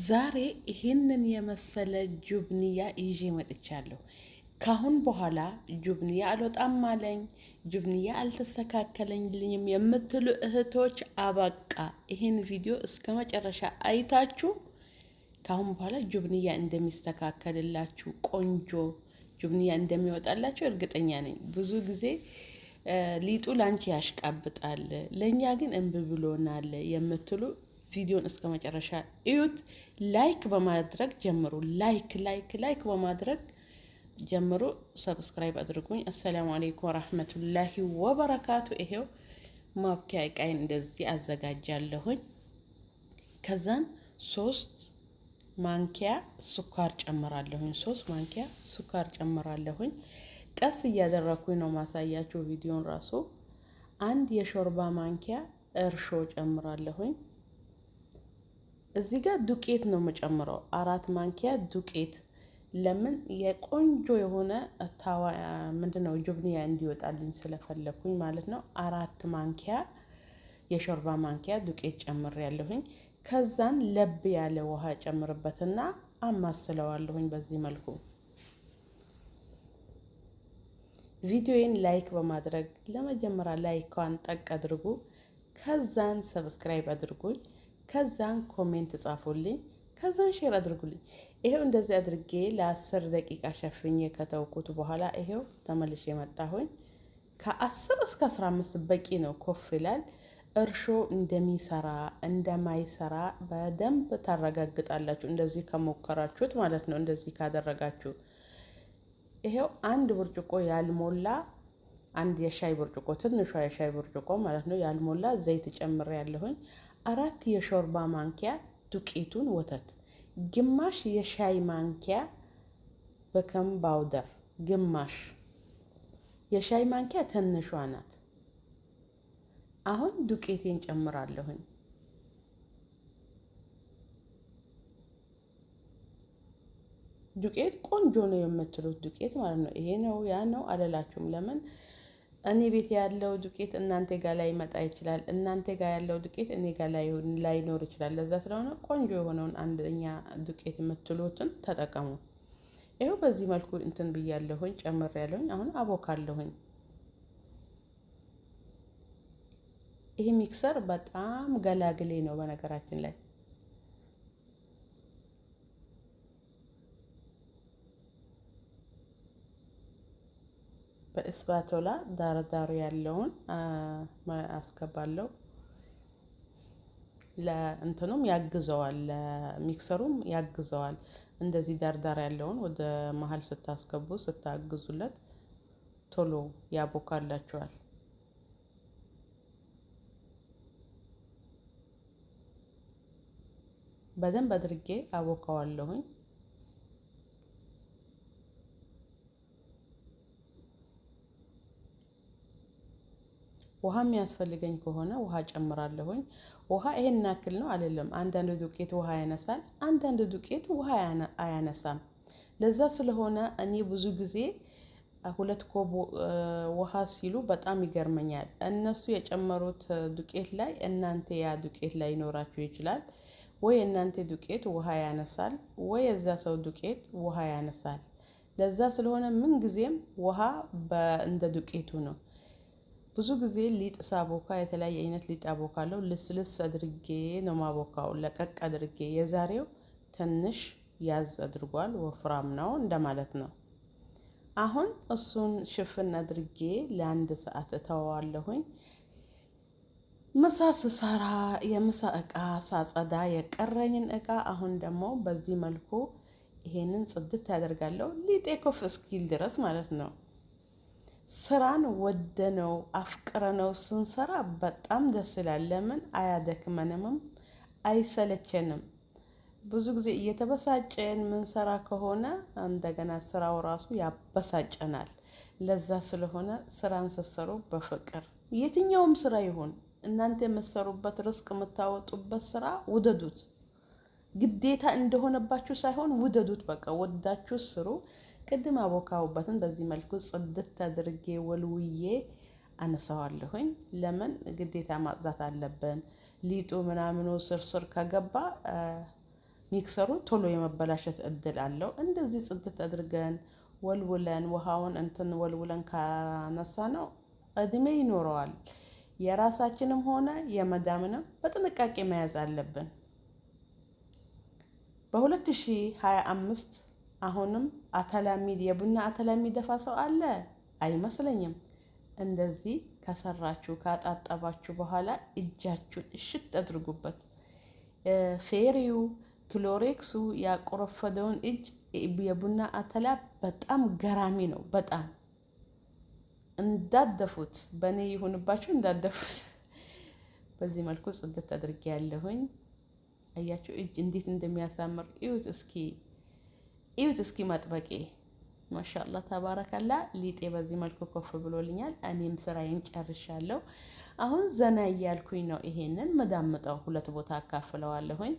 ዛሬ ይህንን የመሰለ ጁብንያ ይዤ መጥቻለሁ። ካሁን በኋላ ጁብንያ አልወጣም አለኝ፣ ጁብንያ አልተስተካከለኝልኝም የምትሉ እህቶች አበቃ። ይህን ቪዲዮ እስከ መጨረሻ አይታችሁ ካሁን በኋላ ጁብንያ እንደሚስተካከልላችሁ፣ ቆንጆ ጁብንያ እንደሚወጣላችሁ እርግጠኛ ነኝ። ብዙ ጊዜ ሊጡ ላንቺ ያሽቃብጣል፣ ለእኛ ግን እምቢ ብሎናል የምትሉ ቪዲዮን እስከ መጨረሻ እዩት። ላይክ በማድረግ ጀምሩ። ላይክ በማድረግ ጀምሩ። ሰብስክራይብ አድርጉኝ። አሰላሙ አለይኩም ወራህመቱላሂ ወበረካቱ። ይሄው ማብኪያ እቃይን እንደዚህ አዘጋጃለሁኝ። ከዛን 3 ማንኪያ ስኳር ጨምራለሁኝ። 3 ማንኪያ ስኳር ጨምራለሁኝ። ቀስ እያደረኩኝ ነው ማሳያችሁ ቪዲዮን ራሱ። 1 የሾርባ ማንኪያ እርሾ ጨምራለሁኝ። እዚህ ጋር ዱቄት ነው የምጨምረው፣ 4 ማንኪያ ዱቄት። ለምን የቆንጆ የሆነ ታዋ ምንድነው ጁብንያ እንዲወጣልኝ ስለፈለኩኝ ማለት ነው። 4 ማንኪያ የሾርባ ማንኪያ ዱቄት ጨምሬያለሁኝ። ከዛን ለብ ያለ ውሃ ጨምርበትና አማስለዋለሁኝ በዚህ መልኩ። ቪዲዮዬን ላይክ በማድረግ ለመጀመሪያ ላይኳን ጠቅ አድርጉ። ከዛን ሰብስክራይብ አድርጉኝ። ከዛን ኮሜንት ጻፉልኝ። ከዛን ሼር አድርጉልኝ። ይሄው እንደዚህ አድርጌ ለ10 ደቂቃ ሸፍኜ ከተውኩት በኋላ ይሄው ተመልሼ መጣሁኝ። ከ10 እስከ 15 በቂ ነው፣ ኮፍ ይላል። እርሾ እንደሚሰራ እንደማይሰራ በደንብ ታረጋግጣላችሁ፣ እንደዚህ ከሞከራችሁት ማለት ነው። እንደዚህ ካደረጋችሁ ይሄው 1 ብርጭቆ ያልሞላ 1 የሻይ ብርጭቆ ትንሿ የሻይ ብርጭቆ ማለት ነው ያልሞላ ዘይት ጨምሬያለሁኝ። 4 የሾርባ ማንኪያ ዱቄቱን ወተት፣ ግማሽ የሻይ ማንኪያ ቤኪንግ ፓውደር፣ ግማሽ የሻይ ማንኪያ ትንሿ ናት። አሁን ዱቄቴን ጨምራለሁኝ። ዱቄት ቆንጆ ነው የምትሉት ዱቄት ማለት ነው። ይሄ ነው ያ ነው አልላችሁም። ለምን እኔ ቤት ያለው ዱቄት እናንተ ጋር ላይ መጣ ይችላል፣ እናንተ ጋር ያለው ዱቄት እኔ ጋር ላይኖር ይችላል። ለዛ ስለሆነ ቆንጆ የሆነውን አንደኛ ዱቄት የምትሉትን ተጠቀሙ። ይሄው በዚህ መልኩ እንትን ብያለሁኝ፣ ጨምሬያለሁኝ። አሁን አቦካለሁኝ። ይሄ ሚክሰር በጣም ገላግሌ ነው በነገራችን ላይ። በእስባቶላ ዳርዳሩ ያለውን አስገባለሁ። ለእንትኑም ያግዘዋል፣ ለሚክሰሩም ያግዘዋል። እንደዚህ ዳርዳር ያለውን ወደ መሀል ስታስገቡ ስታግዙለት ቶሎ ያቦካላችኋል። በደንብ አድርጌ አቦካዋለሁኝ። ውሃ የሚያስፈልገኝ ከሆነ ውሃ ጨምራለሁኝ። ውሃ ይሄን ያክል ነው አይደለም። አንዳንድ ዱቄት ውሃ ያነሳል፣ አንዳንድ ዱቄት ውሃ አያነሳም። ለዛ ስለሆነ እኔ ብዙ ጊዜ 2 ኮብ ውሃ ሲሉ በጣም ይገርመኛል። እነሱ የጨመሩት ዱቄት ላይ እናንተ ያ ዱቄት ላይ ይኖራችሁ ይችላል። ወይ እናንተ ዱቄት ውሃ ያነሳል፣ ወይ የዛ ሰው ዱቄት ውሃ ያነሳል። ለዛ ስለሆነ ምን ጊዜም ውሃ እንደ ዱቄቱ ነው። ብዙ ጊዜ ሊጥ ሳቦካ የተለያየ አይነት ሊጥ አቦካለሁ። ልስልስ አድርጌ ነው ማቦካው፣ ለቀቅ አድርጌ። የዛሬው ትንሽ ያዝ አድርጓል፣ ወፍራም ነው እንደማለት ነው። አሁን እሱን ሽፍን አድርጌ ለ1 ሰዓት እተወዋለሁኝ። ምሳ ስሰራ የምሳ እቃ ሳጸዳ የቀረኝን እቃ አሁን ደግሞ በዚህ መልኩ ይሄንን ጽድት ያደርጋለሁ፣ ሊጤ ኮፍ እስኪል ድረስ ማለት ነው። ስራን ወደነው አፍቅረነው ስንሰራ በጣም ደስ ይላል። ለምን አያደክመንም፣ አይሰለቸንም። ብዙ ጊዜ እየተበሳጨን ምንሰራ ከሆነ እንደገና ስራው ራሱ ያበሳጨናል። ለዛ ስለሆነ ስራን ስትሰሩ በፍቅር የትኛውም ስራ ይሁን እናንተ የምትሰሩበት ርስቅ የምታወጡበት ስራ ውደዱት። ግዴታ እንደሆነባችሁ ሳይሆን ውደዱት። በቃ ወዳችሁ ስሩ። ቅድም አቦካውበትን በዚህ መልኩ ጽድት አድርጌ ወልውዬ አነሳዋለሁኝ። ለምን ግዴታ ማጽዳት አለብን። ሊጡ ምናምኑ ስርስር ከገባ ሚክሰሩ ቶሎ የመበላሸት እድል አለው። እንደዚህ ጽድት አድርገን ወልውለን ውሃውን እንትን ወልውለን ካነሳ ነው እድሜ ይኖረዋል። የራሳችንም ሆነ የመዳምንም በጥንቃቄ መያዝ አለብን። በ2025 አሁንም አተላሚድ የቡና አተላሚድ ደፋ ሰው አለ አይመስለኝም። እንደዚህ ከሰራችሁ ካጣጠባችሁ በኋላ እጃችሁን እሽት አድርጉበት። ፌሪው ክሎሬክሱ ያቆረፈደውን እጅ የቡና አተላ በጣም ገራሚ ነው። በጣም እንዳደፉት በእኔ ይሁንባችሁ እንዳደፉት። በዚህ መልኩ ጽድት አድርጌ ያለሁኝ አያችሁ እጅ እንዴት እንደሚያሳምር እዩት እስኪ መጥበቄ ማሻአላ ተባረከላ። ሊጤ በዚህ መልኩ ኮፍ ብሎልኛል። እኔም ስራዬን ጨርሻለሁ። አሁን ዘና እያልኩኝ ነው። ይሄንን መዳምጠው ሁለት ቦታ አካፍለዋለሁኝ።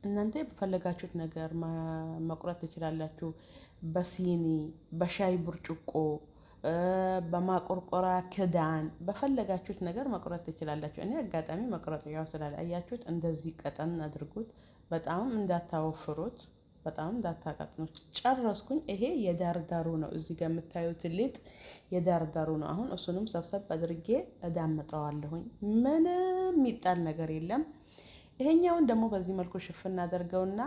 እናንተ በፈለጋችሁት ነገር መቁረጥ ትችላላችሁ። በሲኒ፣ በሻይ ብርጭቆ፣ በማቆርቆራ ክዳን በፈለጋችሁት ነገር መቁረጥ ትችላላችሁ። እኔ አጋጣሚ መቁረጥያው ስላለ አያችሁት፣ እንደዚህ ቀጠን አድርጉት። በጣም እንዳታወፍሩት፣ በጣም እንዳታቀጥኑት። ጨረስኩኝ። ይሄ የዳርዳሩ ነው። እዚህ ጋር የምታዩት ሊጥ የዳርዳሩ ነው። አሁን እሱንም ሰብሰብ አድርጌ እዳምጠዋለሁኝ። ምንም የሚጣል ነገር የለም። ይሄኛውን ደግሞ በዚህ መልኩ ሽፍና አደርገውና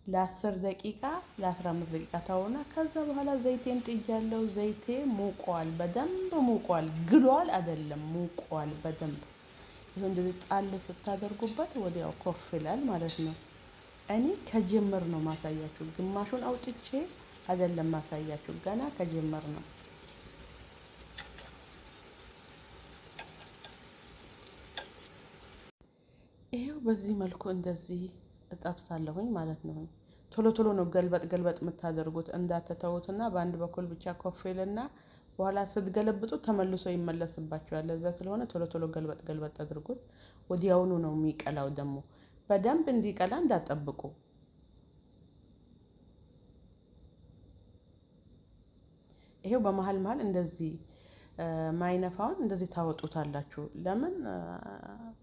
ለ10 ደቂቃ ለ15 ደቂቃ ታውና ከዛ በኋላ ዘይቴን ጥጃለሁ። ዘይቴ ሙቋል፣ በደንብ ሙቋል። ግሏል አይደለም፣ ሙቋል በደንብ። ይሄ እንደዚህ ጣል ስታደርጉበት ወዲያው ኮፍ ይላል ማለት ነው። እኔ ከጀመር ነው ማሳያችሁ፣ ግማሹን አውጥቼ አይደለም ማሳያችሁ፣ ገና ከጀመር ነው። ይሄው በዚህ መልኩ እንደዚህ እጠብሳለሁኝ ማለት ነው። ቶሎ ቶሎ ነው ገልበጥ የምታደርጉት፣ እንዳትተውትና በአንድ በኩል ብቻ ኮፍ ይልና በኋላ ስትገለብጡት ተመልሶ ይመለስባችኋል። ለዛ ስለሆነ ቶሎ ቶሎ ገልበጥ አድርጉት። ወዲያውኑ ነው የሚቀላው። ደግሞ በደንብ እንዲቀላ እንዳጠብቁ። ይሄው በመሀል መሀል እንደዚህ ማይነፋውን እንደዚህ ታወጡታላችሁ። ለምን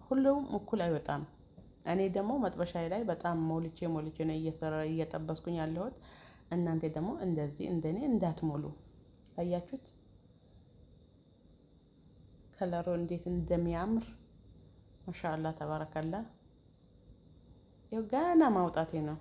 ሁሉም እኩል አይወጣም። እኔ ደግሞ መጥበሻዬ ላይ በጣም ሞልቼ ነው እየጠበስኩኝ ያለሁት። እናንተ ደግሞ እንደዚህ እንደኔ እንዳትሞሉ። አያችሁት ከለሩ እንዴት እንደሚያምር ማሻአላ ተባረከላ። ይኸው ገና ማውጣቴ ነው።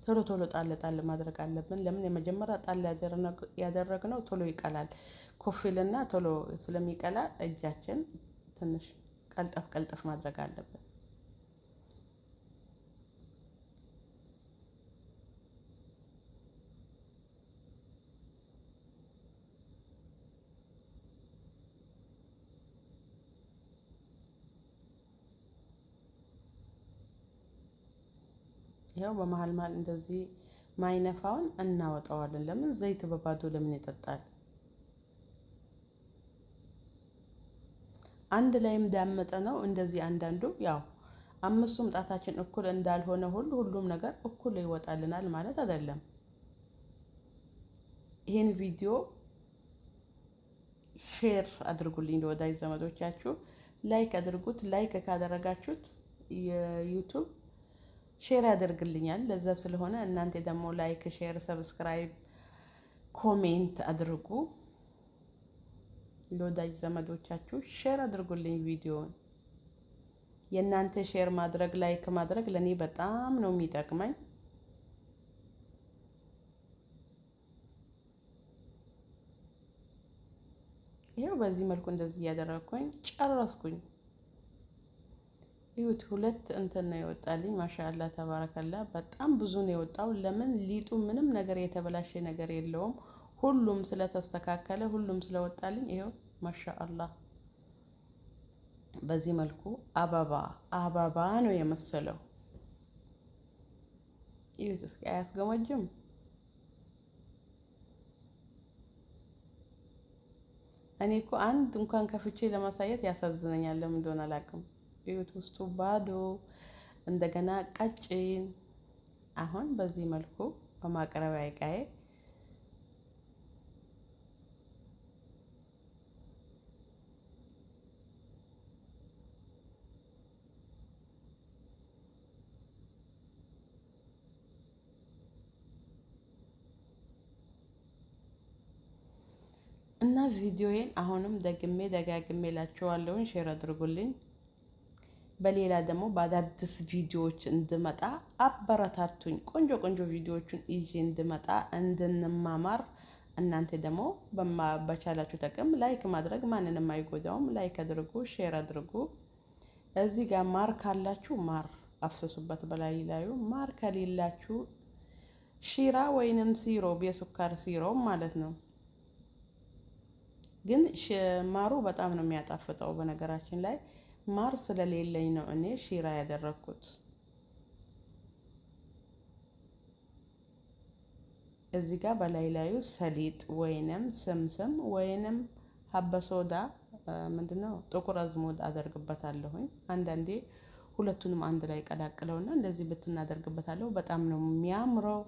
ቶሎ ቶሎ ጣል ማድረግ አለብን። ለምን የመጀመሪያ ጣል ያደረግነው ቶሎ ይቀላል። ኮፊልና ቶሎ ስለሚቀላ እጃችን ትንሽ ቀልጠፍ ማድረግ አለብን። ያው በመሃል መሃል እንደዚህ ማይነፋውን እናወጣዋለን። ለምን ዘይት በባዶ ለምን ይጠጣል? አንድ ላይም ዳመጠ ነው እንደዚህ። አንዳንዱ ያው አምስቱም ጣታችን እኩል እንዳልሆነ ሁሉም ነገር እኩል ይወጣልናል ማለት አይደለም። ይሄን ቪዲዮ ሼር አድርጉልኝ ለወዳጅ ዘመዶቻችሁ፣ ላይክ አድርጉት። ላይክ ካደረጋችሁት የዩቲዩብ ሼር ያደርግልኛል። ለዛ ስለሆነ እናንተ ደግሞ ላይክ፣ ሼር፣ ሰብስክራይብ፣ ኮሜንት አድርጉ። ለወዳጅ ዘመዶቻችሁ ሼር አድርጉልኝ ቪዲዮውን። የእናንተ ሼር ማድረግ ላይክ ማድረግ ለኔ በጣም ነው የሚጠቅመኝ። ይሄው በዚህ መልኩ እንደዚህ እያደረኩኝ ጨረስኩኝ። ይሁት ሁለት እንትን ነው የወጣልኝ። ማሻአላ ተባረከላ። በጣም ብዙ ነው የወጣው። ለምን ሊጡ ምንም ነገር የተበላሸ ነገር የለውም። ሁሉም ስለተስተካከለ ሁሉም ስለወጣልኝ ይሄው ማሻአላ። በዚህ መልኩ አበባ ነው የመሰለው። ይሁት እስኪ አያስገመጅም? እኔ እኮ አንድ እንኳን ከፍቼ ለማሳየት ያሳዝነኛል። ለምን እንደሆነ አላውቅም። እዩት፣ ውስጡ ባዶ እንደገና ቀጭን። አሁን በዚህ መልኩ በማቅረቢያ እቃዬ እና ቪዲዮዬን አሁንም ደግሜ ደጋግሜ እላችኋለሁ፣ ሼር አድርጉልኝ። በሌላ ደግሞ በአዳዲስ ቪዲዮዎች እንድመጣ አበረታቱኝ። ቆንጆ ቆንጆ ቪዲዮዎችን ይዤ እንድመጣ እንድንማማር። እናንተ ደግሞ በቻላችሁ ጥቅም ላይክ ማድረግ ማንንም አይጎዳውም። ላይክ አድርጉ፣ ሼር አድርጉ። እዚህ ጋር ማር ካላችሁ ማር አፍስሱበት በላይ ላዩ። ማር ከሌላችሁ ሺራ ወይንም ሲሮፕ የሱካር ሲሮፕ ማለት ነው። ግን ማሩ በጣም ነው የሚያጣፍጠው። በነገራችን ላይ ማር ስለሌለኝ ነው እኔ ሺራ ያደረኩት። እዚህ ጋር በላይ ላዩ ሰሊጥ ወይንም ስምስም ወይንም ሀበሶዳ ምንድነው ጥቁር አዝሙድ አደርግበታለሁኝ። አንዳንዴ ሁለቱንም አንድ ላይ ቀላቅለውና እንደዚህ ብትናደርግበታለሁ በጣም ነው የሚያምረው።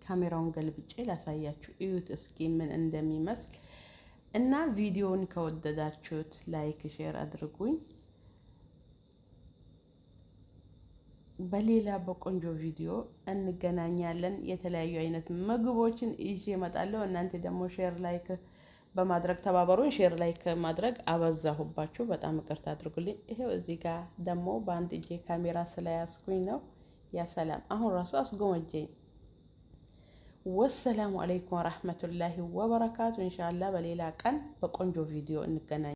ካሜራውን ገልብጬ ላሳያችሁ፣ እዩት እስኪ ምን እንደሚመስል እና ቪዲዮውን ከወደዳችሁት ላይክ ሼር አድርጉኝ። በሌላ በቆንጆ ቪዲዮ እንገናኛለን። የተለያዩ አይነት ምግቦችን ይዤ እመጣለሁ። እናንተ ደግሞ ሼር ላይክ በማድረግ ተባበሩኝ። ሼር ላይክ ማድረግ አበዛሁባችሁ፣ በጣም ይቅርታ አድርጉልኝ። ይሄው እዚህ ጋር ደግሞ በአንድ እጄ ካሜራ ስለያዝኩኝ ነው። ያ ሰላም፣ አሁን ራሱ አስጎመጀኝ። ወሰላሙ አለይኩም ወራህመቱላሂ ወበረካቱ። ኢንሻአላህ በሌላ ቀን በቆንጆ ቪዲዮ እንገናኝ።